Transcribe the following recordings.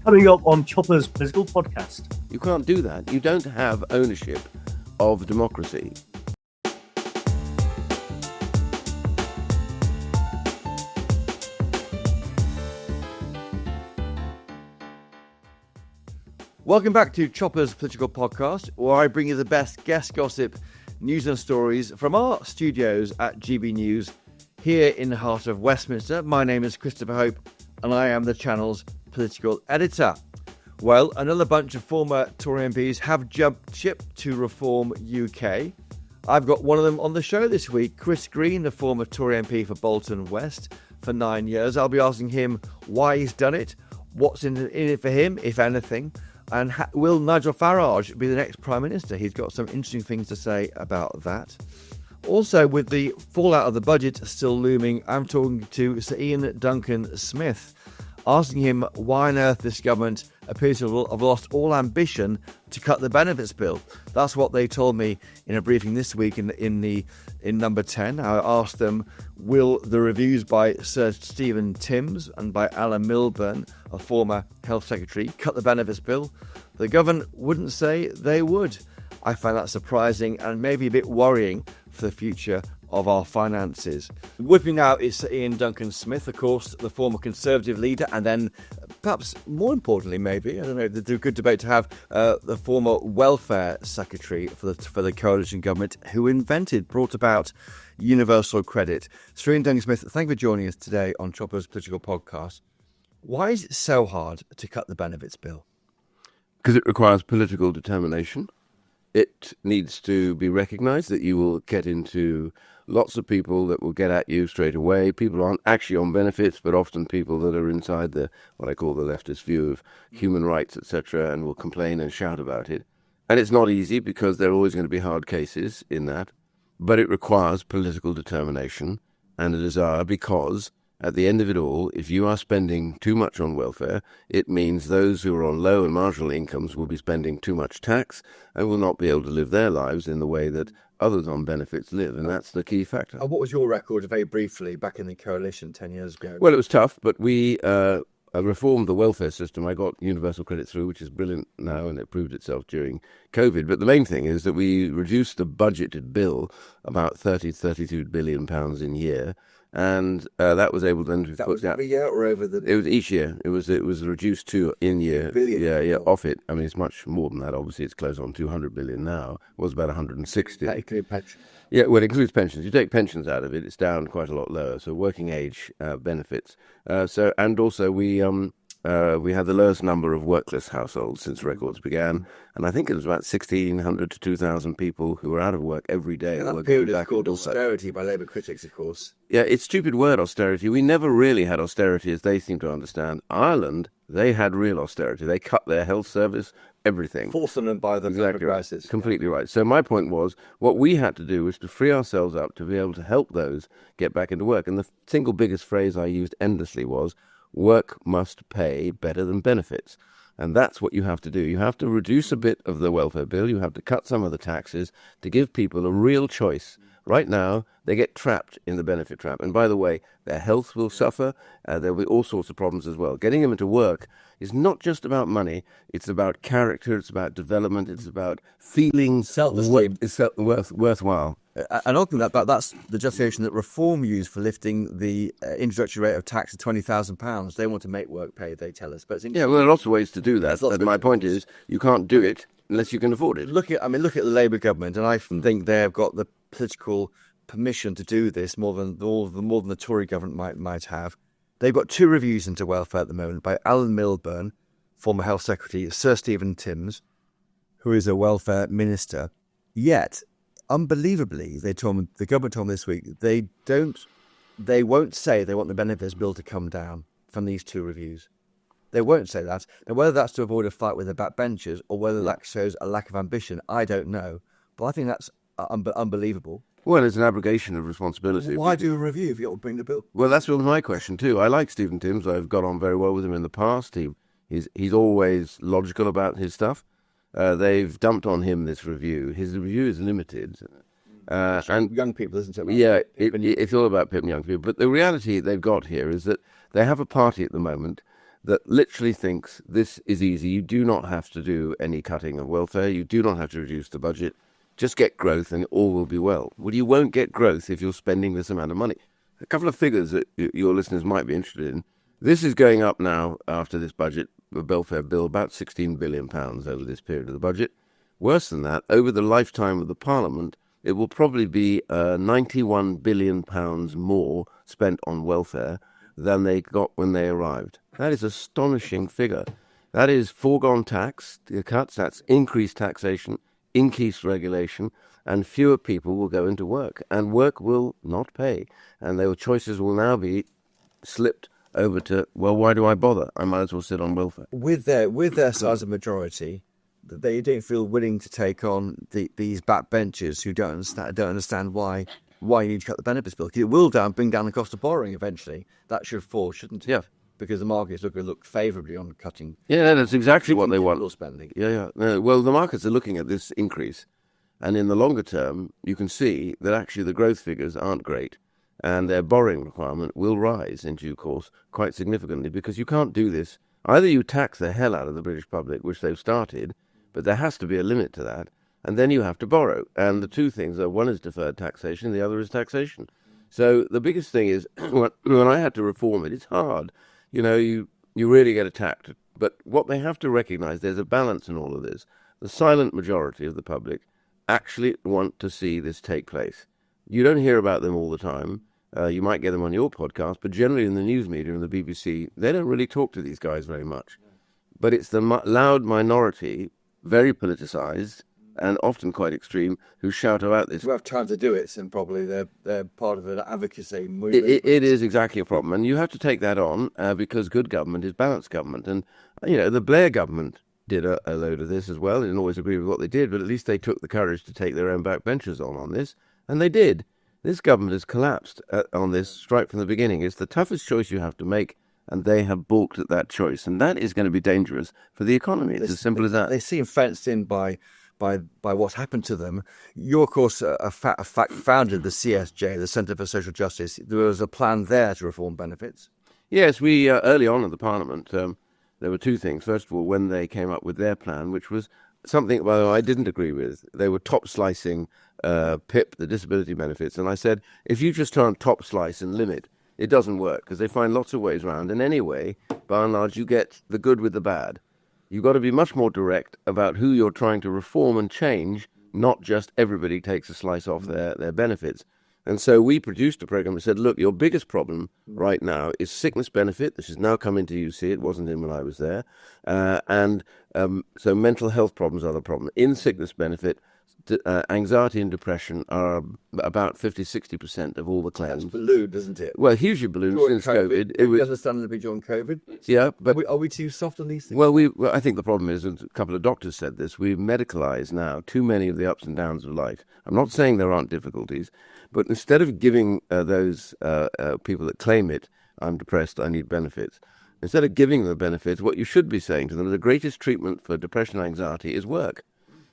Coming up on Chopper's Political Podcast. You can't do that. You don't have ownership of democracy. Welcome back to Chopper's Political Podcast, where I bring you the best guest gossip, news and stories from our studios at GB News here in the heart of Westminster. My name is Christopher Hope and I am the channel's political editor. Well, another bunch of former Tory MPs have jumped ship to Reform UK. I've got one of them on the show this week, Chris Green, the former Tory MP for Bolton West for 9 years. I'll be asking him why he's done it, what's in it for him, if anything. And will Nigel Farage be the next Prime Minister? He's got some interesting things to say about that. Also, with the fallout of the budget still looming, I'm talking to Sir Ian Duncan Smith, asking him why on earth this government appears to have lost all ambition to cut the benefits bill. That's what they told me in a briefing this week in number 10. I asked them, will the reviews by Sir Stephen Timms and by Alan Milburn, a former Health Secretary, cut the benefits bill? The government wouldn't say they would. I find that surprising and maybe a bit worrying for the future of our finances. With me now is Sir Ian Duncan Smith, of course, the former Conservative leader, and then perhaps more importantly, maybe, I don't know, the good debate to have, the former Welfare Secretary for the coalition government who brought about universal credit. Sir Ian Duncan Smith, thank you for joining us today on Chopper's Political Podcast. Why is it so hard to cut the benefits bill? Because it requires political determination. It needs to be recognised that you will get into lots of people that will get at you straight away. People aren't actually on benefits, but often people that are inside what I call the leftist view of human rights, etc., and will complain and shout about it. And it's not easy because there are always going to be hard cases in that, but it requires political determination and a desire because at the end of it all, if you are spending too much on welfare, it means those who are on low and marginal incomes will be spending too much tax and will not be able to live their lives in the way that others on benefits live, and that's the key factor. What was your record, very briefly, back in the coalition 10 years ago? Well, it was tough, but we reformed the welfare system. I got universal credit through, which is brilliant now, and it proved itself during COVID. But the main thing is that we reduced the budgeted bill about £32 billion in a year. And that was able then to that was every year or over the... It was each year. It was reduced to in year. Billion. Yeah, off it. I mean, it's much more than that. Obviously, it's close on 200 billion now. It was about 160. That includes pensions. Yeah, well, it includes pensions. You take pensions out of it, it's down quite a lot lower. So working age benefits. And also we had the lowest number of workless households since records began, and I think it was about 1,600 to 2,000 people who were out of work every day. And that period is called austerity by Labour critics, of course. Yeah, it's a stupid word, austerity. We never really had austerity as they seem to understand. Ireland, they had real austerity. They cut their health service, everything. Forced on them by the exactly crisis. Right. Completely right. So my point was, what we had to do was to free ourselves up to be able to help those get back into work. And the single biggest phrase I used endlessly was, work must pay better than benefits. And that's what you have to do. You have to reduce a bit of the welfare bill. You have to cut some of the taxes to give people a real choice. Right now, they get trapped in the benefit trap. And by the way, their health will suffer. There'll be all sorts of problems as well. Getting them into work is not just about money. It's about character. It's about development. It's about feeling self-esteem. It's worthwhile. And ultimately, that's the justification that Reform used for lifting the introductory rate of tax to £20,000. They want to make work pay, they tell us. But yeah, well, there are lots of ways to do that. But my point is, you can't do it unless you can afford it. Look at the Labour government, and I think they've got the political permission to do this more than the Tory government might have. They've got 2 reviews into welfare at the moment by Alan Milburn, former Health Secretary, Sir Stephen Timms, who is a welfare minister. Yet, unbelievably, the government told me this week, they won't say they want the benefits bill to come down from these 2 reviews. They won't say that. Now, whether that's to avoid a fight with the backbenchers or whether that shows a lack of ambition, I don't know. But I think that's unbelievable. Well, it's an abrogation of responsibility. Why do a review if you don't bring the bill? Well, that's really my question too. I like Stephen Timms. I've got on very well with him in the past. He's always logical about his stuff. They've dumped on him this review. His review is limited. And young people, isn't it? Yeah, it's all about young people. But the reality they've got here is that they have a party at the moment that literally thinks this is easy. You do not have to do any cutting of welfare. You do not have to reduce the budget. Just get growth and all will be well. Well, you won't get growth if you're spending this amount of money. A couple of figures that your listeners might be interested in. This is going up now after this budget, the welfare bill, about £16 billion over this period of the budget. Worse than that, over the lifetime of the Parliament, it will probably be £91 billion more spent on welfare than they got when they arrived. That is an astonishing figure. That is foregone tax cuts, that's increased taxation, increased regulation, and fewer people will go into work, and work will not pay. And their choices will now be slipped over to, well, why do I bother? I might as well sit on welfare. With their size of majority, they don't feel willing to take on these backbenchers who don't understand why you need to cut the benefits bill. It will bring down the cost of borrowing eventually. That should fall, shouldn't it? Yeah. Because the markets look favourably on cutting. Yeah, that's exactly what they want. Spending. Yeah. No, well, the markets are looking at this increase, and in the longer term, you can see that actually the growth figures aren't great, and their borrowing requirement will rise in due course quite significantly, because you can't do this. Either you tax the hell out of the British public, which they've started, but there has to be a limit to that, and then you have to borrow. And the two things are, one is deferred taxation, the other is taxation. So the biggest thing is, when I had to reform it, it's hard. You really get attacked. But what they have to recognize, there's a balance in all of this. The silent majority of the public actually want to see this take place. You don't hear about them all the time. You might get them on your podcast, but generally in the news media and the BBC, they don't really talk to these guys very much. But it's the loud minority, very politicized and often quite extreme, who shout about this. Who have time to do it, and probably they're part of an advocacy movement. It is exactly a problem, and you have to take that on because good government is balanced government. And the Blair government did a load of this as well. I didn't always agree with what they did, but at least they took the courage to take their own backbenchers on this, and they did. This government has collapsed on this right from the beginning. It's the toughest choice you have to make, and they have balked at that choice, and that is going to be dangerous for the economy. It's as simple as that. They seem fenced in by what's happened to them. You, of course, founded the CSJ, the Centre for Social Justice. There was a plan there to reform benefits. Yes, we early on in the Parliament, there were two things. First of all, when they came up with their plan, which was something I didn't agree with. They were top slicing PIP, the disability benefits, and I said, if you just try and top slice and limit, it doesn't work, because they find lots of ways around. And anyway, by and large, you get the good with the bad. You've got to be much more direct about who you're trying to reform and change, not just everybody takes a slice off their benefits. And so we produced a program that said, look, your biggest problem right now is sickness benefit. This has now come into UC. It wasn't in when I was there. So mental health problems are the problem. In sickness benefit, anxiety and depression are about 50-60% of all the claims. That's ballooned, doesn't it? Well, hugely ballooned since COVID. It was understandably during COVID. Yeah, but are we too soft on these things? Well, I think the problem is, and a couple of doctors said this, we medicalise now too many of the ups and downs of life. I'm not saying there aren't difficulties, but instead of giving those people that claim it, I'm depressed, I need benefits, instead of giving them benefits, what you should be saying to them, the greatest treatment for depression and anxiety is work.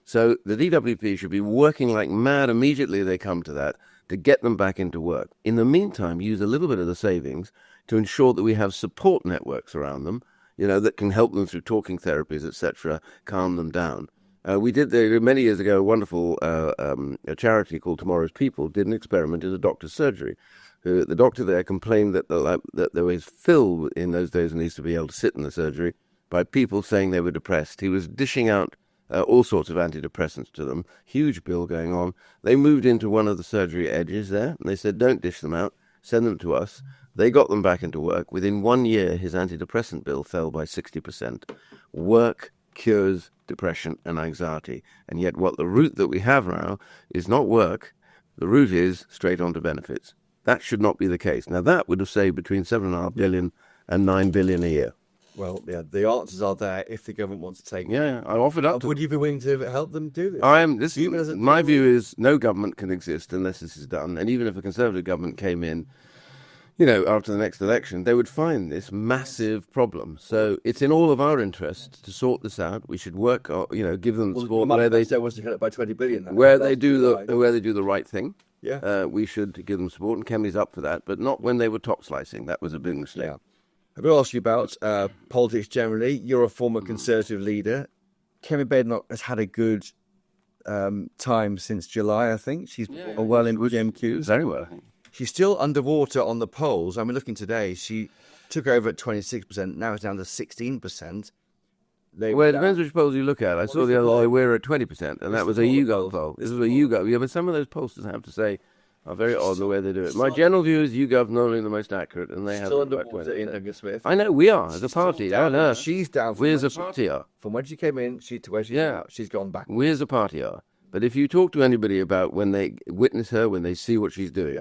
So the DWP should be working like mad immediately they come to that to get them back into work. In the meantime, use a little bit of the savings to ensure that we have support networks around them, that can help them through talking therapies, etc., calm them down. We did many years ago, a wonderful a charity called Tomorrow's People did an experiment in a doctor's surgery. The doctor there complained that there was filled in those days and he used to be able to sit in the surgery by people saying they were depressed. He was dishing out all sorts of antidepressants to them, huge bill going on. They moved into one of the surgery edges there, and they said, don't dish them out, send them to us. They got them back into work. Within 1 year, his antidepressant bill fell by 60%. Work cures depression and anxiety. And yet the route that we have now is not work. The route is straight onto benefits. That should not be the case. Now, that would have saved between $7.5 billion and $9 billion a year. Well, yeah, the answers are there if the government wants to take them. Yeah, I offered up. Would you be willing to help them do this? My view is no government can exist unless this is done. And even if a Conservative government came in, after the next election, they would find this massive problem. So it's in all of our interests to sort this out. We should work, give them support where they wants to cut it by $20 billion. Where they do the right thing. Yeah, we should give them support, and Kemi's up for that, but not when they were top slicing. That was a big mistake. Yeah. I'm going to ask you about politics generally. You're a former Conservative leader. Kemi Badenoch has had a good time since July, I think. She's well in GMQs. Very well, I think. She's still underwater on the polls. I mean, looking today, she took over at 26%. Now it's down to 16%. Well, it depends which polls you look at. I saw the other day we're at 20%, and that was a YouGov poll. This was a YouGov. Yeah, but some of those pollsters, I have to say, are very odd the way they do it. My general view is YouGov not only the most accurate, and they have Still about underwater 20. in August Smith. I know, we are, as a party. I know. She's down. We as a party are. From when she came in, to where she's out. She's gone back. We as a party are. But if you talk to anybody about when they witness her, when they see what she's doing,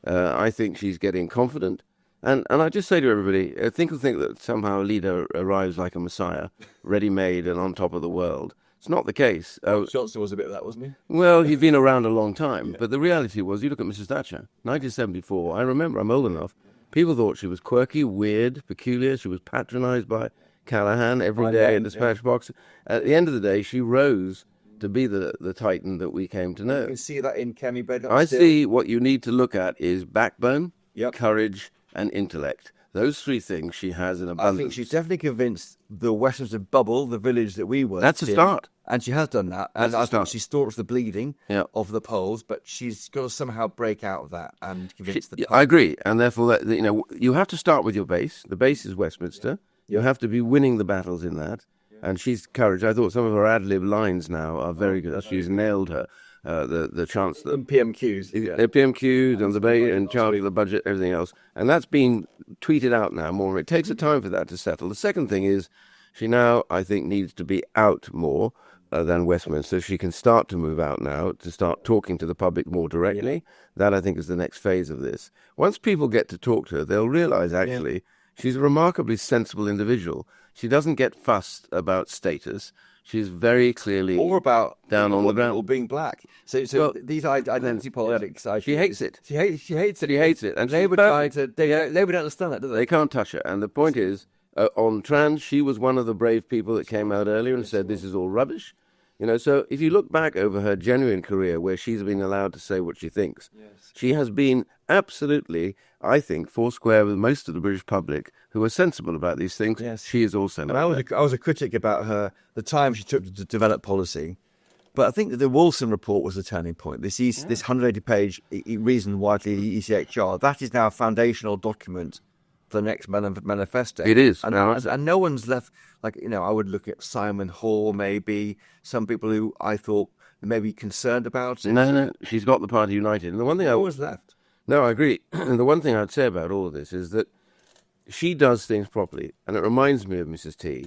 I think she's getting confident. And I just say to everybody, think that somehow a leader arrives like a messiah, ready-made and on top of the world. It's not the case. Johnson was a bit of that, wasn't he? Well, he'd been around a long time. But the reality was, you look at Mrs. Thatcher, 1974, I remember, I'm old enough, people thought she was quirky, weird, peculiar. She was patronised by Callaghan every day in dispatch box. At the end of the day, she rose to be the titan that we came to know. You can see that in Kemi Badenoch. I see what you need to look at is backbone, courage, and intellect. Those three things she has in abundance. I think she's definitely convinced the Westminster bubble, the village that we were. That's a start. And she has done that. And I think she stalks the bleeding of the polls, but she's got to somehow break out of that and convince the I agree. And therefore, you have to start with your base. The base is Westminster. You have to be winning the battles in that. And she's courage. I thought some of her ad-lib lines now are very good. She's nailed her. The chance that PMQs, PMQs and debate and charting the budget, everything else, and that's been tweeted out now more. It takes a time for that to settle. The second thing is, she now I think needs to be out more than Westminster. She can start to move out now to start talking to the public more directly. That I think is the next phase of this. Once people get to talk to her, they'll realise actually she's a remarkably sensible individual. She doesn't get fussed about status. She's very clearly or about down on the ground or being black. So these identity politics. She hates it. She hates it. She hates it. And Labour Labour don't understand that, do they? They can't touch her. And the point is, on trans, she was one of the brave people that came out earlier and said this is all rubbish. So if you look back over her genuine career where she's been allowed to say what she thinks, she has been absolutely, I think, foursquare with most of the British public who are sensible about these things. Yes. She is also and I was a critic about her, the time she took to develop policy. But I think that the Wilson report was a turning point. This 180-page reason why the ECHR, that is now a foundational document for the next manifesto. It is. And no one's left, I would look at Simon Hall, maybe, some people who I thought may be concerned about it. No, she's got the party united. And the one thing no one's left. No, I agree. And the one thing I'd say about all of this is that she does things properly. And it reminds me of Mrs. T.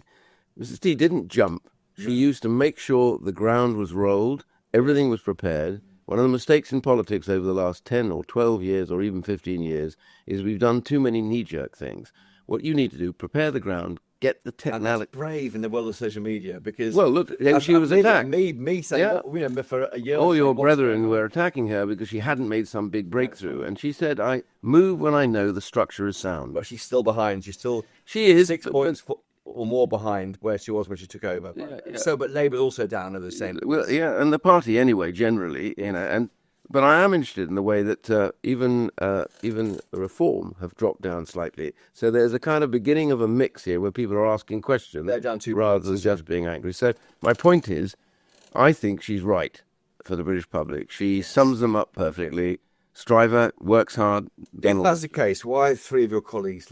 Mrs. T didn't jump. She used to make sure the ground was rolled, everything was prepared. One of the mistakes in politics over the last 10 or 12 years or even 15 years is we've done too many knee-jerk things. What you need to do, prepare the ground, get the technology. And that's brave in the world of social media because... Well, look, she was attacked. Me saying, for a year... All your brethren were attacking her because she hadn't made some big breakthrough. And she said, I move when I know the structure is sound. But she's still behind. She is. 6 points or more behind where she was when she took over. So, but Labour's also down at the same... Well, and the party anyway, generally, But I am interested in the way that even Reform have dropped down slightly. So there's a kind of beginning of a mix here where people are asking questions rather than just being angry. So my point is, I think she's right for the British public. She sums them up perfectly. Striver, works hard. If that's the case, why 3 of your colleagues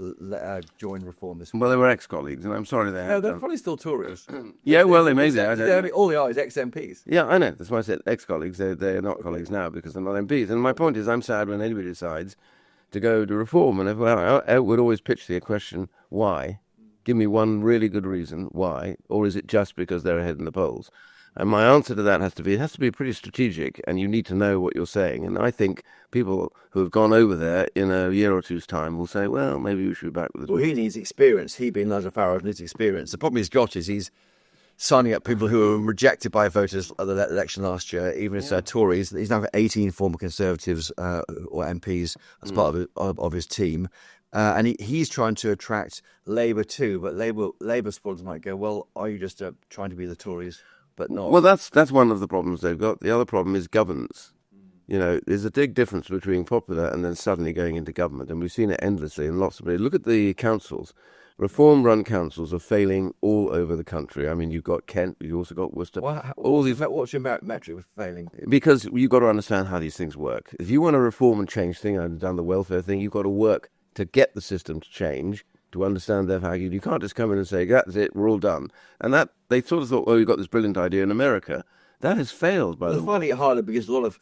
joined Reform this week? Well, they were ex-colleagues, and I'm sorry they had. No, they're probably still Tories. Yeah, well, they may be. All they are is ex-MPs. Yeah, I know. That's why I said ex-colleagues. They're not colleagues now because they're not MPs. And my point is, I'm sad when anybody decides to go to Reform. And I would always pitch the question, why? Give me one really good reason why. Or is it just because they're ahead in the polls? And my answer to that has to be pretty strategic, and you need to know what you're saying. And I think people who have gone over there in a year or two's time will say, well, maybe we should be back with it. Well, he needs experience. He being Nigel Farage needs experience. The problem he's got is he's signing up people who were rejected by voters at the election last year, even as Tories. He's now got 18 former Conservatives or MPs as part of his team. And he's trying to attract Labour too, but Labour supporters might go, well, are you just trying to be the Tories? But not. Well, that's one of the problems they've got. The other problem is governance. You know, there's a big difference between popular and then suddenly going into government, and we've seen it endlessly in lots of places. Look at the councils. Reform-run councils are failing all over the country. I mean, you've got Kent, you've also got Worcester. What's your metric with failing? Because you've got to understand how these things work. If you want to reform and change things, I've done the welfare thing, you've got to work to get the system to change, to understand their value. You can't just come in and say, that's it, we're all done. And that they sort of thought, oh, you've got this brilliant idea in America. That has failed, by the way. They're finding it harder because a lot of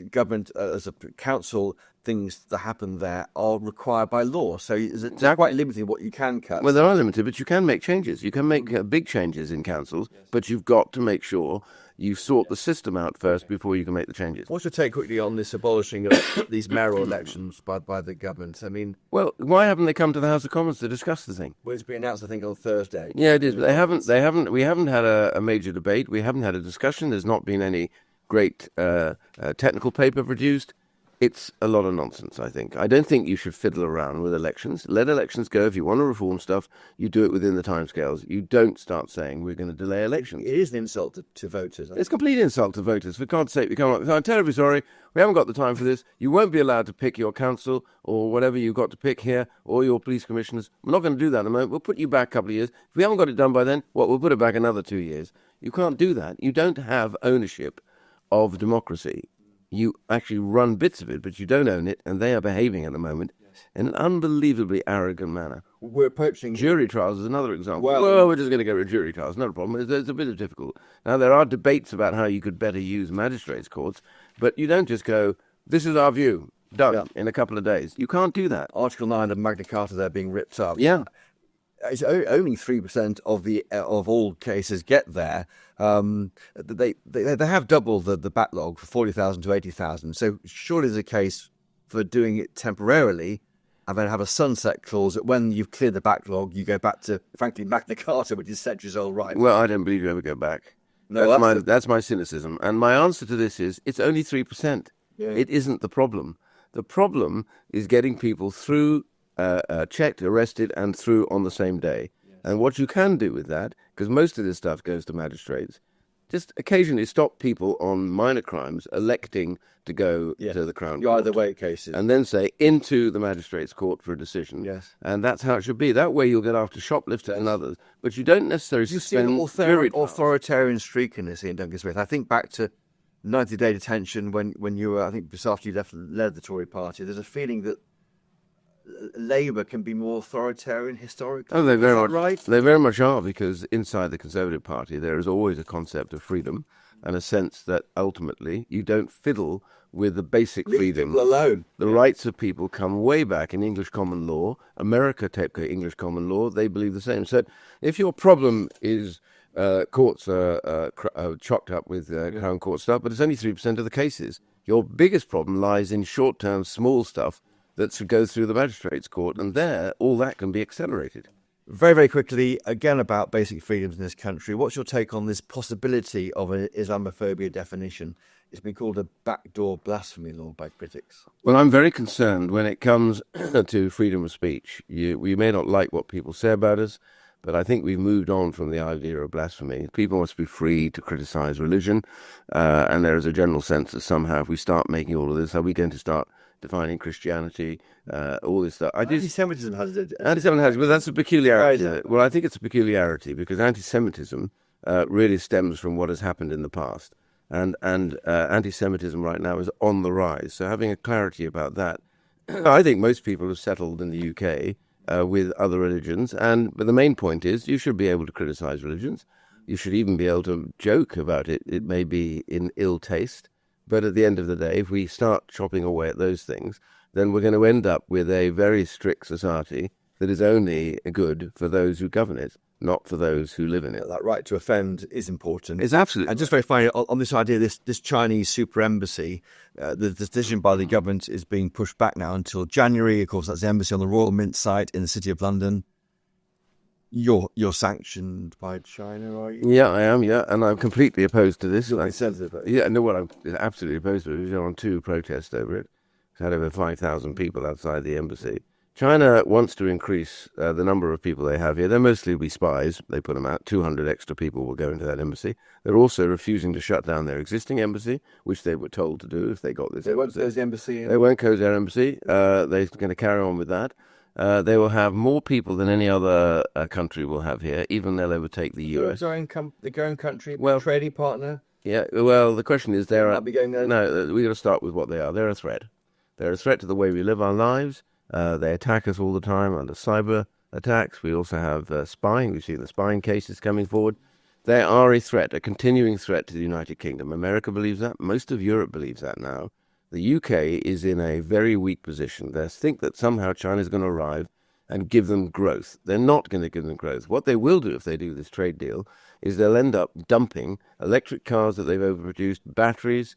government, as a council, things that happen there are required by law. So it's quite limiting what you can cut. Well, there are limited, but you can make changes. You can make big changes in councils, but you've got to make sure you sort the system out first before you can make the changes. What's your take quickly on this abolishing of these mayoral elections by the government? I mean, well, why haven't they come to the House of Commons to discuss the thing? well, it's been announced, I think, on Thursday. Yeah, it is, but they haven't. We haven't had a major debate. We haven't had a discussion. There's not been any great technical paper produced. It's a lot of nonsense, I think. I don't think you should fiddle around with elections. Let elections go. If you want to reform stuff, you do it within the timescales. You don't start saying we're going to delay elections. It is an insult to voters. It's a complete insult to voters. For God's sake, I'm terribly sorry. We haven't got the time for this. You won't be allowed to pick your council or whatever you've got to pick here, or your police commissioners. We're not going to do that at the moment. We'll put you back a couple of years. If we haven't got it done by then, we'll put it back another 2 years. You can't do that. You don't have ownership of democracy. You actually run bits of it, but you don't own it, and they are behaving at the moment in an unbelievably arrogant manner. We're approaching Jury trials is another example. Well, We're just going to go with jury trials. Not a problem. It's a bit of difficult. Now, there are debates about how you could better use magistrates' courts, but you don't just go, this is our view, done in a couple of days. You can't do that. Article 9 of Magna Carta there being ripped up. Yeah. It's only 3% of all cases get there. They have doubled the backlog from 40,000 to 80,000. So surely there's a case for doing it temporarily and then have a sunset clause that when you've cleared the backlog, you go back to, frankly, Magna Carta, which is centuries old, right? Well, I don't believe you ever go back. No, that's my cynicism. And my answer to this is it's only 3%. Yeah. It isn't the problem. The problem is getting people through checked, arrested, and through on the same day. Yes. And what you can do with that, because most of this stuff goes to magistrates, just occasionally stop people on minor crimes electing to go to the Crown Court. Either way cases. And then say, into the magistrates' court for a decision. Yes. And that's how it should be. That way you'll get after shoplifters and others. But you don't necessarily suspend an authoritarian streak in this, Ian Duncan Smith. I think back to 90-day detention when you were, I think, just after you led the Tory party. There's a feeling that Labour can be more authoritarian historically. Oh, they very much are, because inside the Conservative Party there is always a concept of freedom and a sense that ultimately you don't fiddle with the basic freedom alone. The rights of people come way back in English common law. America take English common law. They believe the same. So if your problem is courts are chocked up with Crown Court stuff, but it's only 3% of the cases, your biggest problem lies in short-term small stuff that should go through the magistrates' court, and there, all that can be accelerated. Very, very quickly, again about basic freedoms in this country. What's your take on this possibility of an Islamophobia definition? It's been called a backdoor blasphemy law by critics. Well, I'm very concerned when it comes to freedom of speech. We may not like what people say about us, but I think we've moved on from the idea of blasphemy. People must be free to criticise religion, and there is a general sense that somehow if we start making all of this, are we going to start defining Christianity, all this stuff? Anti-Semitism has it. Anti-Semitism has, well, that's a peculiarity. Well, I think it's a peculiarity because anti-Semitism really stems from what has happened in the past. And anti-Semitism right now is on the rise. So having a clarity about that, I think most people have settled in the UK with other religions. But the main point is you should be able to criticise religions. You should even be able to joke about it. It may be in ill taste. But at the end of the day, if we start chopping away at those things, then we're going to end up with a very strict society that is only good for those who govern it, not for those who live in it. That right to offend is important. It's absolutely. And just very finally, on this idea, this Chinese super embassy, the decision by the government is being pushed back now until January. Of course, that's the embassy on the Royal Mint site in the City of London. You're sanctioned by China, are you? Yeah, I am, and I'm completely opposed to this. I'm absolutely opposed to it. We're on 2 protests over it. We've had over 5,000 people outside the embassy. China wants to increase the number of people they have here. They'll mostly be spies. They put them out. 200 extra people will go into that embassy. They're also refusing to shut down their existing embassy, which they were told to do if they got this. They won't close the embassy. They won't close their embassy. They're going to carry on with that. They will have more people than any other country will have here, even they'll overtake the US. The growing country, Well, trading partner. Yeah, well, the question is, Might be going there. no, we got to start with what they are. They're a threat. They're a threat to the way we live our lives. They attack us all the time under cyber attacks. We also have spying. We've seen the spying cases coming forward. They are a threat, a continuing threat to the United Kingdom. America believes that. Most of Europe believes that now. The UK is in a very weak position. They think that somehow China's going to arrive and give them growth. They're not going to give them growth. What they will do if they do this trade deal is they'll end up dumping electric cars that they've overproduced, batteries,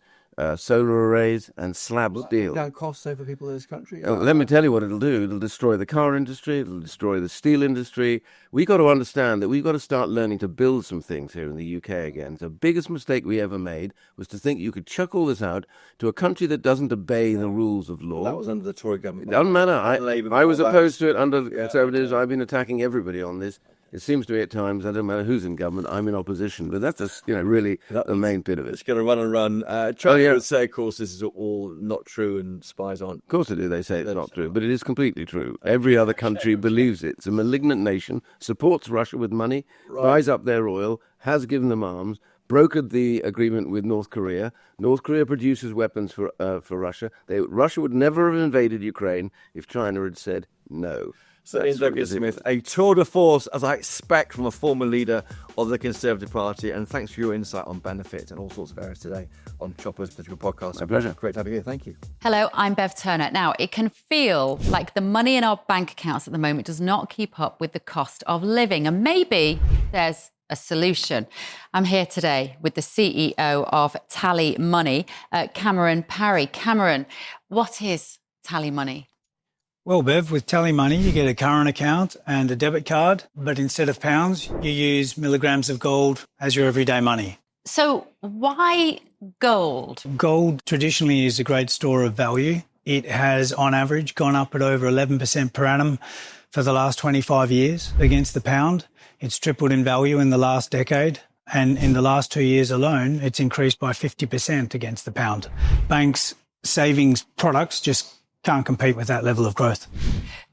solar arrays, and slab steel. Down costs over people in this country. Let me tell you what it'll do. It'll destroy the car industry. It'll destroy the steel industry. We got to understand that we've got to start learning to build some things here in the UK again. The biggest mistake we ever made was to think you could chuck all this out to a country that doesn't obey the rules of law. That was under the Tory government. It doesn't matter. I was opposed to it under Yeah, Conservatives. I've been attacking everybody on this. It seems to me at times, I don't matter who's in government, I'm in opposition. But that's just, really the main bit of it. It's going to run and run. Trump would say, of course, this is all not true and spies aren't. Of course they do. They say it's not true, but it is completely true. Every other country believes it. It's a malignant nation, supports Russia with money, buys up their oil, has given them arms, brokered the agreement with North Korea. North Korea produces weapons for Russia. Russia would never have invaded Ukraine if China had said no. So, Duncan Smith, a tour de force, as I expect from a former leader of the Conservative Party. And thanks for your insight on benefit and all sorts of areas today on Chopper's Political Podcast. My pleasure. Great to have you here. Thank you. Hello, I'm Bev Turner. Now, it can feel like the money in our bank accounts at the moment does not keep up with the cost of living. And maybe there's a solution. I'm here today with the CEO of TallyMoney, Cameron Parry. Cameron, what is TallyMoney? Well, Bev, with TallyMoney, you get a current account and a debit card, but instead of pounds, you use milligrams of gold as your everyday money. So why gold? Gold traditionally is a great store of value. It has, on average, gone up at over 11% per annum for the last 25 years against the pound. It's tripled in value in the last decade. And in the last 2 years alone, it's increased by 50% against the pound. Banks' savings products just can't compete with that level of growth.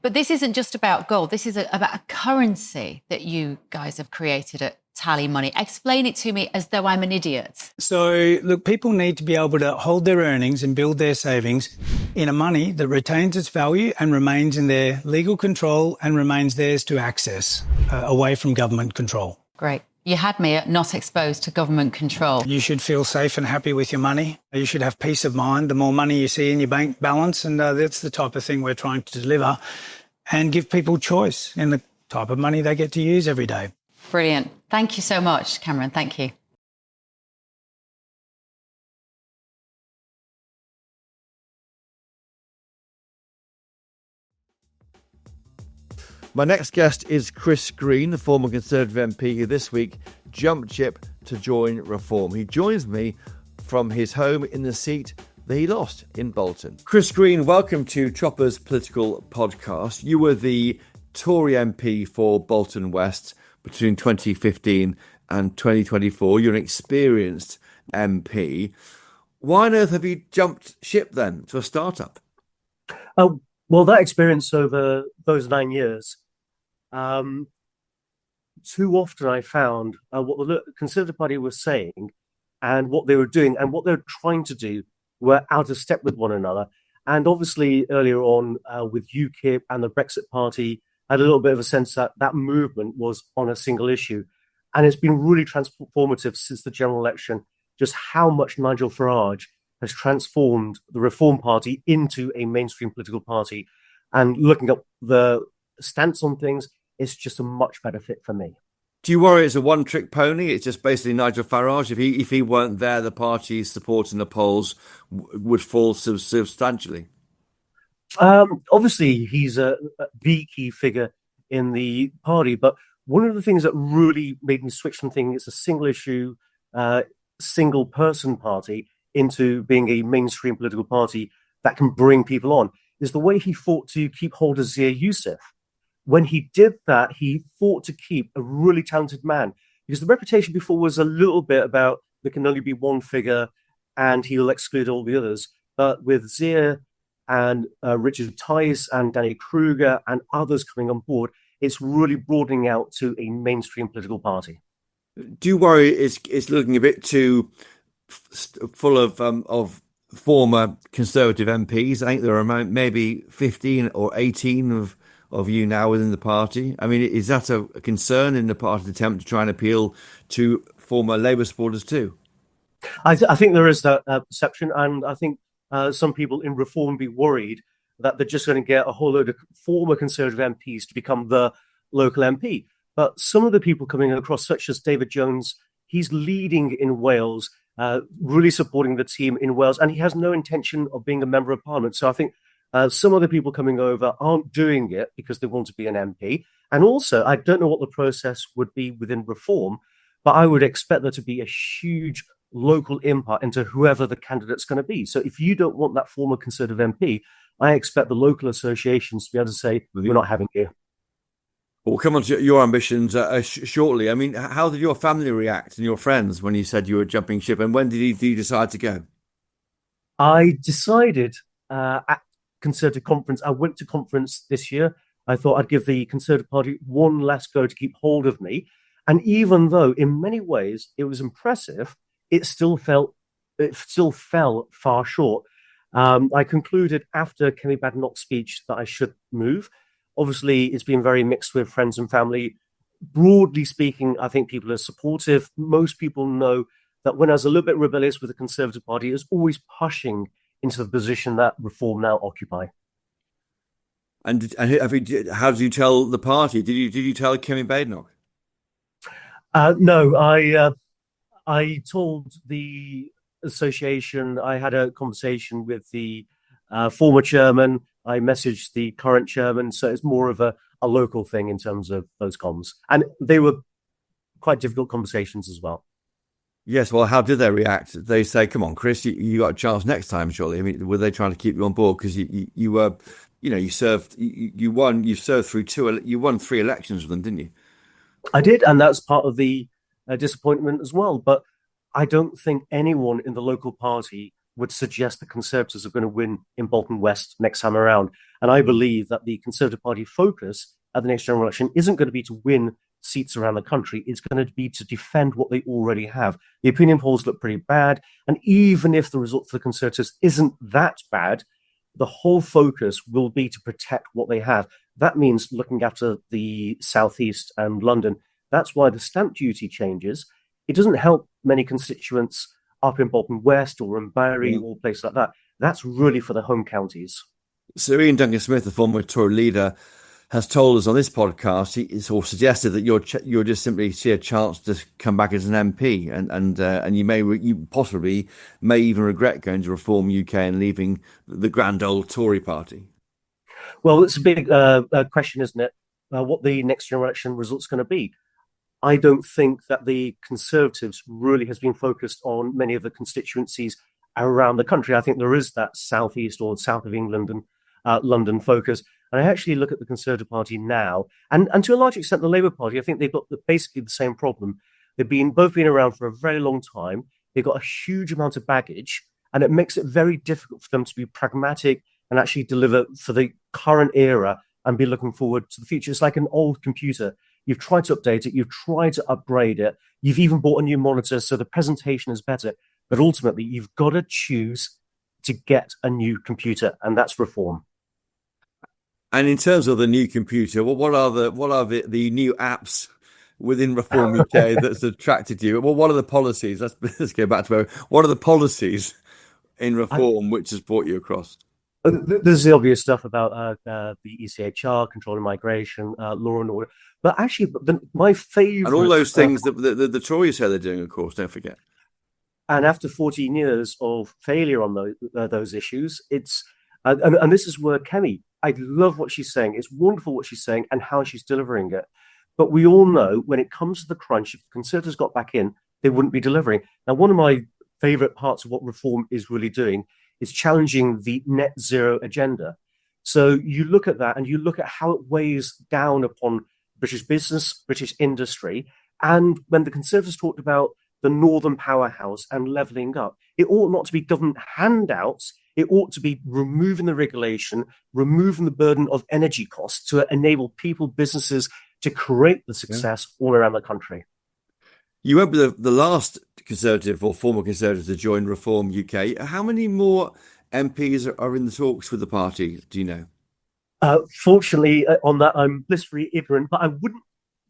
But this isn't just about gold. This is about a currency that you guys have created at TallyMoney. Explain it to me as though I'm an idiot. So, look, people need to be able to hold their earnings and build their savings in a money that retains its value and remains in their legal control and remains theirs to access, away from government control. Great. You had me at not exposed to government control. You should feel safe and happy with your money. You should have peace of mind the more money you see in your bank balance. And that's the type of thing we're trying to deliver and give people choice in the type of money they get to use every day. Brilliant. Thank you so much, Cameron. Thank you. My next guest is Chris Green, the former Conservative MP who this week jumped ship to join Reform. He joins me from his home in the seat that he lost in Bolton. Chris Green, welcome to Chopper's Political Podcast. You were the Tory MP for Bolton West between 2015 and 2024. You're an experienced MP. Why on earth have you jumped ship then to a startup? Well, that experience over those 9 years, too often I found what the Conservative Party was saying and what they were doing and what they were trying to do were out of step with one another. And obviously earlier on with UKIP and the Brexit Party, I had a little bit of a sense that that movement was on a single issue. And it's been really transformative since the general election, just how much Nigel Farage has transformed the Reform Party into a mainstream political party. And looking at the stance on things, it's just a much better fit for me. Do you worry it's a one-trick pony? It's just basically Nigel Farage. If he weren't there, the party's support in the polls would fall substantially. Obviously, he's the key figure in the party. But one of the things that really made me switch from thinking it's a single issue, single person party into being a mainstream political party that can bring people on is the way he fought to keep hold of Zia Youssef. When he did that, he fought to keep a really talented man, because the reputation before was a little bit about there can only be one figure and he'll exclude all the others. But with Zia and Richard Tice and Danny Kruger and others coming on board, it's really broadening out to a mainstream political party. Do you worry it's looking a bit too full of former Conservative MPs? I think there are maybe 15 or 18 of you now within the party. I mean, is that a concern in the party's attempt to try and appeal to former Labour supporters too? I think there is that perception, and I think some people in Reform be worried that they're just going to get a whole load of former Conservative MPs to become the local MP. But some of the people coming across, such as David Jones, he's leading in Wales, really supporting the team in Wales, and he has no intention of being a member of Parliament. So I think some other people coming over aren't doing it because they want to be an MP. And also, I don't know what the process would be within Reform, but I would expect there to be a huge local input into whoever the candidate's going to be. So if you don't want that former Conservative MP, I expect the local associations to be able to say, we're not having you. We'll come on to your ambitions shortly. I mean, how did your family react and your friends when you said you were jumping ship? And when did you decide to go? I decided at Conservative conference, I went to conference this year. I thought I'd give the Conservative Party one last go to keep hold of me. And even though in many ways it was impressive, it still fell far short. I concluded after Kemi Badenoch's speech that I should move. Obviously, it's been very mixed with friends and family. Broadly speaking, I think people are supportive. Most people know that when I was a little bit rebellious with the Conservative Party, it was always pushing into the position that Reform now occupy. And how did you tell the party? Did you tell Kemi Badenoch? No, I told the association. I had a conversation with the former chairman. I messaged the current chairman, so it's more of a local thing in terms of those comms. And they were quite difficult conversations as well. Yes, well, how did they react? They say, come on, Chris, you got a chance next time, surely. I mean, were they trying to keep you on board? Because you were, you served, you served through you won 3 elections with them, didn't you? I did, and that's part of the disappointment as well. But I don't think anyone in the local party would suggest the Conservatives are going to win in Bolton West next time around. And I believe that the Conservative Party focus at the next general election isn't going to be to win seats around the country. It's going to be to defend what they already have. The opinion polls look pretty bad. And even if the result for the Conservatives isn't that bad, the whole focus will be to protect what they have. That means looking after the Southeast and London. That's why the stamp duty changes. It doesn't help many constituents up in Bolton West or in Barry or places like that. That's really for the home counties. Sir Ian Duncan Smith, the former Tory leader, has told us on this podcast, he sort of suggested that you're just simply see a chance to come back as an MP, and you possibly may even regret going to Reform UK and leaving the grand old Tory party. Well, it's a big question, isn't it? What the next general election result's going to be. I don't think that the Conservatives really has been focused on many of the constituencies around the country. I think there is that southeast or south of England and London focus. And I actually look at the Conservative Party now, and to a large extent the Labour Party. I think they've got basically the same problem. They've both been around for a very long time. They've got a huge amount of baggage, and it makes it very difficult for them to be pragmatic and actually deliver for the current era and be looking forward to the future. It's like an old computer. You've tried to update it. You've tried to upgrade it. You've even bought a new monitor so the presentation is better. But ultimately, you've got to choose to get a new computer, and that's Reform. And in terms of the new computer, what are the new apps within Reform UK that's attracted you? Well, what are the policies? Let's go back to what are the policies in Reform which has brought you across? There's the obvious stuff about the ECHR, controlling migration, law and order. But actually, my favourite... And all those things that the Tories say they're doing, of course, don't forget. And after 14 years of failure on those issues, it's... And this is where Kemi, I love what she's saying. It's wonderful what she's saying and how she's delivering it. But we all know when it comes to the crunch, if the Conservatives got back in, they wouldn't be delivering. Now, one of my favourite parts of what Reform is really doing is challenging the net zero agenda. So you look at that and you look at how it weighs down upon British business, British industry. And when the Conservatives talked about the Northern powerhouse and levelling up, it ought not to be government handouts. It ought to be removing the regulation, removing the burden of energy costs to enable people, businesses to create the success all around the country. You won't be the last Conservative or former Conservative to join Reform UK. How many more MPs are in the talks with the party, do you know? Fortunately, on that, I'm blissfully ignorant, but I wouldn't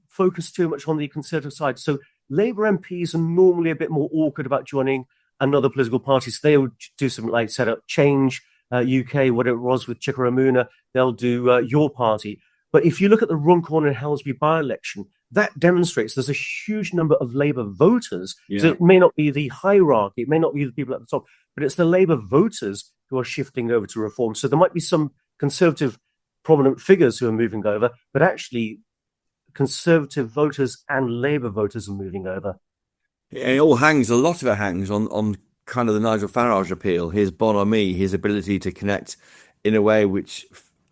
focus too much on the Conservative side. So Labour MPs are normally a bit more awkward about joining another political party. So they would do something like set up Change UK, whatever it was with Chikaramuna, they'll do your party. But if you look at the Runcorn and Helsby by-election, that demonstrates there's a huge number of Labour voters. Yeah. So it may not be the hierarchy, it may not be the people at the top, but it's the Labour voters who are shifting over to Reform. So there might be some Conservative prominent figures who are moving over, but actually Conservative voters and Labour voters are moving over. It all hangs, a lot of it hangs on kind of the Nigel Farage appeal, his bonhomie, his ability to connect in a way which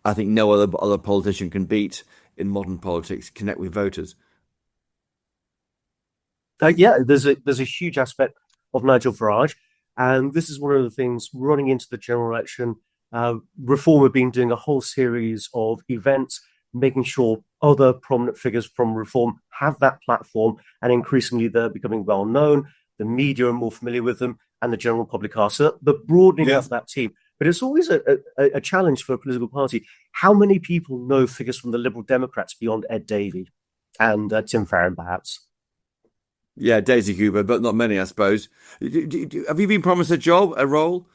I think no other politician can beat in modern politics, connect with voters. There's a huge aspect of Nigel Farage, and this is one of the things running into the general election. Reform have been doing a whole series of events, making sure other prominent figures from Reform have that platform, and increasingly they're becoming well known. The media are more familiar with them, and the general public are. So the broadening of that team. But it's always a challenge for a political party. How many people know figures from the Liberal Democrats beyond Ed Davey and Tim Farron, perhaps? Yeah, Daisy Hooper, but not many, I suppose. Have you been promised a job, a role?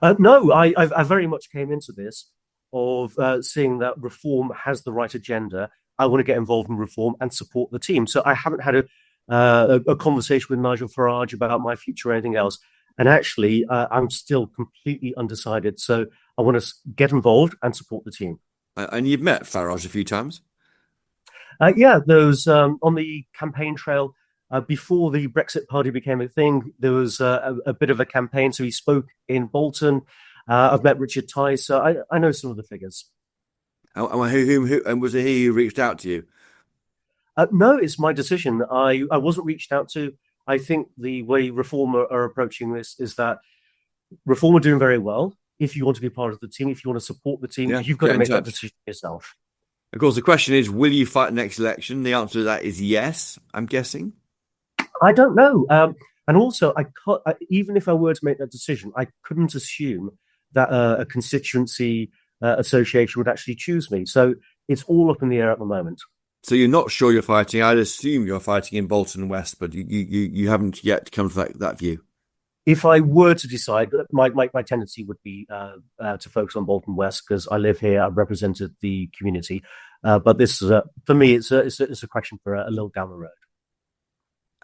No, I very much came into this of seeing that Reform has the right agenda. I want to get involved in Reform and support the team. So I haven't had a conversation with Nigel Farage about my future or anything else. And actually, I'm still completely undecided. So I want to get involved and support the team. And you've met Farage a few times? There was on the campaign trail. Before the Brexit Party became a thing, there was a bit of a campaign. So he spoke in Bolton. I've met Richard Tice. So I know some of the figures. And was it he who reached out to you? No, it's my decision. I wasn't reached out to. I think the way Reform are approaching this is that Reform are doing very well. If you want to be part of the team, if you want to support the team, you've got to make that decision yourself. Of course, the question is, will you fight the next election? The answer to that is yes, I'm guessing. I don't know. And also, even if I were to make that decision, I couldn't assume that a constituency association would actually choose me. So it's all up in the air at the moment. So you're not sure you're fighting. I'd assume you're fighting in Bolton West, but you haven't yet come to that view. If I were to decide, my tendency would be to focus on Bolton West because I live here. I've represented the community, but this is for me. It's a question for a little down the road.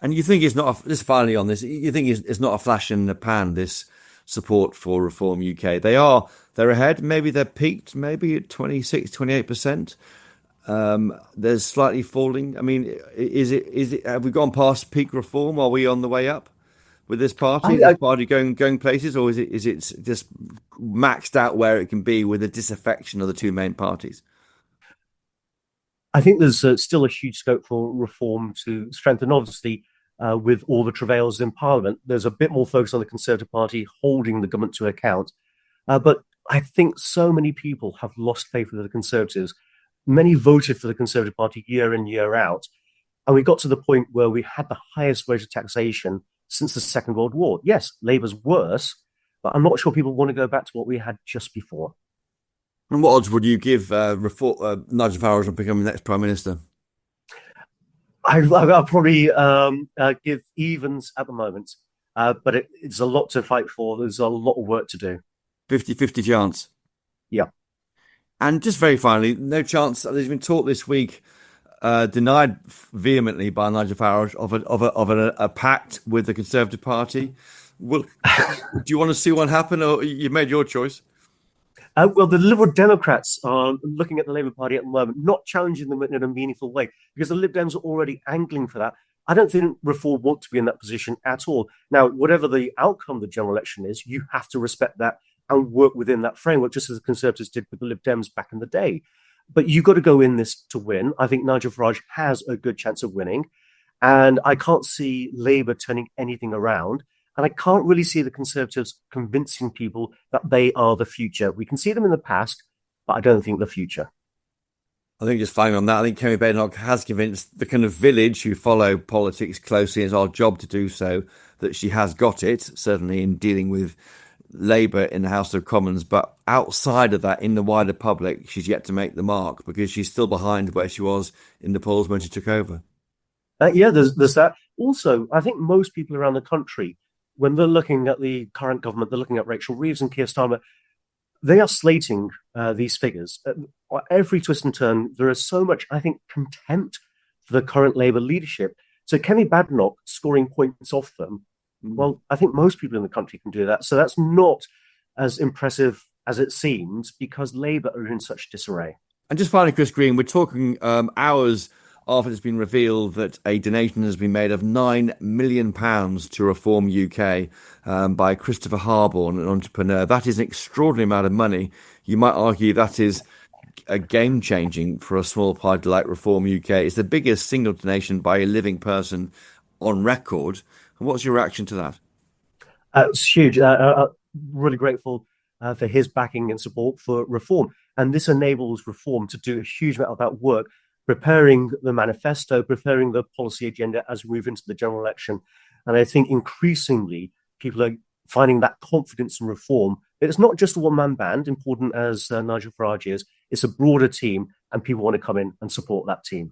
And you think it's not just finally on this? You think it's not a flash in the pan? This support for Reform UK. They're ahead. Maybe they're peaked. Maybe at 26-28%. There's slightly falling. I mean, is it? Have we gone past peak Reform? Are we on the way up with this party? Is this party going places, or is it just maxed out where it can be with the disaffection of the two main parties? I think there's still a huge scope for Reform to strengthen. Obviously, with all the travails in Parliament, there's a bit more focus on the Conservative Party holding the government to account. But I think so many people have lost faith with the Conservatives. Many voted for the Conservative Party year in, year out. And we got to the point where we had the highest rate of taxation since the Second World War. Yes, Labour's worse, but I'm not sure people want to go back to what we had just before. And what odds would you give Nigel Farage on becoming the next Prime Minister? I'll probably give evens at the moment, but it's a lot to fight for. There's a lot of work to do. 50-50 chance? Yeah. And just very finally, no chance, there's been talk this week, denied vehemently by Nigel Farage of a pact with the Conservative Party. Do you want to see one happen, or you've made your choice? Well, the Liberal Democrats are looking at the Labour Party at the moment, not challenging them in a meaningful way, because the Lib Dems are already angling for that. I don't think Reform want to be in that position at all. Now, whatever the outcome of the general election is, you have to respect that and work within that framework, just as the Conservatives did with the Lib Dems back in the day. But you've got to go in this to win. I think Nigel Farage has a good chance of winning. And I can't see Labour turning anything around. And I can't really see the Conservatives convincing people that they are the future. We can see them in the past, but I don't think the future. I think just finally on that, I think Kemi Badenoch has convinced the kind of village who follow politics closely, it's our job to do so, that she has got it, certainly in dealing with Labour in the House of Commons. But outside of that, in the wider public, she's yet to make the mark because she's still behind where she was in the polls when she took over. There's that. Also, I think most people around the country, when they're looking at the current government, they're looking at Rachel Reeves and Keir Starmer, they are slating these figures. Every twist and turn, there is so much, I think, contempt for the current Labour leadership. So Kemi Badenoch scoring points off them, well, I think most people in the country can do that. So that's not as impressive as it seems because Labour are in such disarray. And just finally, Chris Green, we're talking hours after it's been revealed that a donation has been made of £9 million to Reform UK by Christopher Harborne, an entrepreneur. That is an extraordinary amount of money. You might argue that is a game-changing for a small party like Reform UK. It's the biggest single donation by a living person on record. And what's your reaction to that? It's huge. Really grateful for his backing and support for Reform. And this enables Reform to do a huge amount of that work, preparing the manifesto, preparing the policy agenda as we move into the general election. And I think increasingly people are finding that confidence in Reform. It's not just a one-man band, important as Nigel Farage is. It's a broader team, and people want to come in and support that team.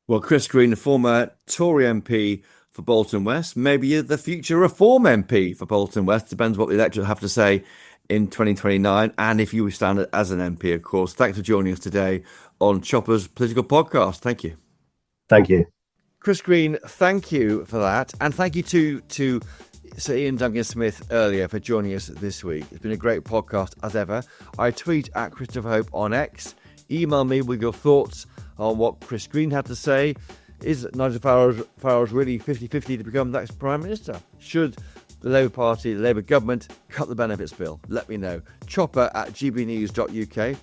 Well, Chris Green, the former Tory MP for Bolton West, maybe the future Reform MP for Bolton West, depends what the electorate have to say in 2029, and if you stand as an MP, of course. Thanks for joining us today on Chopper's Political Podcast. Thank you. Thank you. Chris Green, thank you for that. And thank you to Sir Ian Duncan Smith earlier for joining us this week. It's been a great podcast as ever. I tweet at Christopher Hope on X. Email me with your thoughts on what Chris Green had to say. Is Nigel Farage really 50-50 to become the next Prime Minister? Should the Labour Party, the Labour government, cut the benefits bill? Let me know. chopper@gbnews.uk.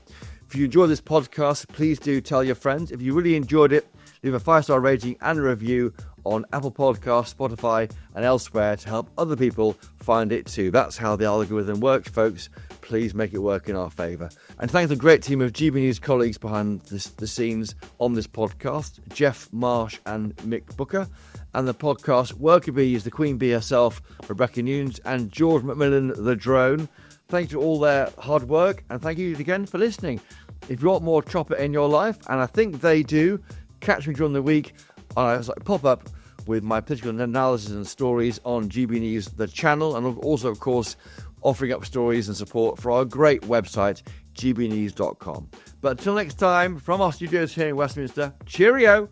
If you enjoyed this podcast, please do tell your friends. If you really enjoyed it, leave a 5-star rating and a review on Apple Podcasts, Spotify and elsewhere to help other people find it too. That's how the algorithm works, folks. Please make it work in our favour. And thank the great team of GB News colleagues behind the scenes on this podcast, Jeff Marsh and Mick Booker. And the podcast worker bee is the Queen Bee herself, Rebecca Nunes, and George McMillan, the drone. Thank you to all their hard work, and thank you again for listening. If you want more Chopper in your life, and I think they do, catch me during the week. I pop up with my political analysis and stories on GB News, the channel, and also, of course, offering up stories and support for our great website, gbnews.com. But until next time, from our studios here in Westminster, cheerio!